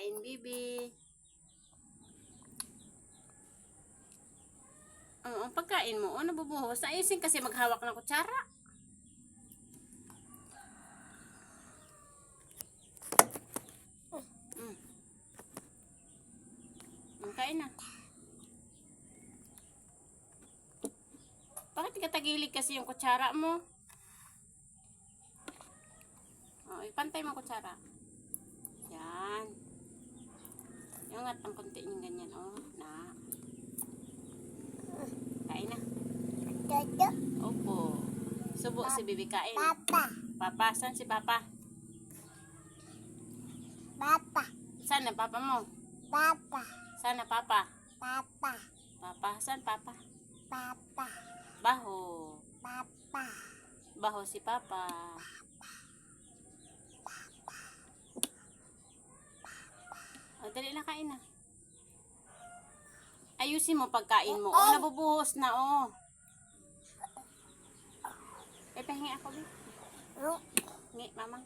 Kain, bibi. Ang pagkain mo, nabubuhos. Ayusin kasi maghawak ng kutsara. Kain na. Bakit katagilid kasi yung kutsara mo? Ipantay mo kutsara. Yan. Iangat ang konti yung ganyan, na. Kain na. Dodo. Opo. Subo si bibi kain. Papa. Papa, saan si Papa? Papa. Saan na Papa mo? Papa. Saan na Papa? Papa. Papa, saan Papa? Papa. Baho. Papa. Baho si Papa. Dali na, kain na. Ayusin mo pagkain mo. Nabubuhos na, pahingi ako, Bi. Ngi, mama.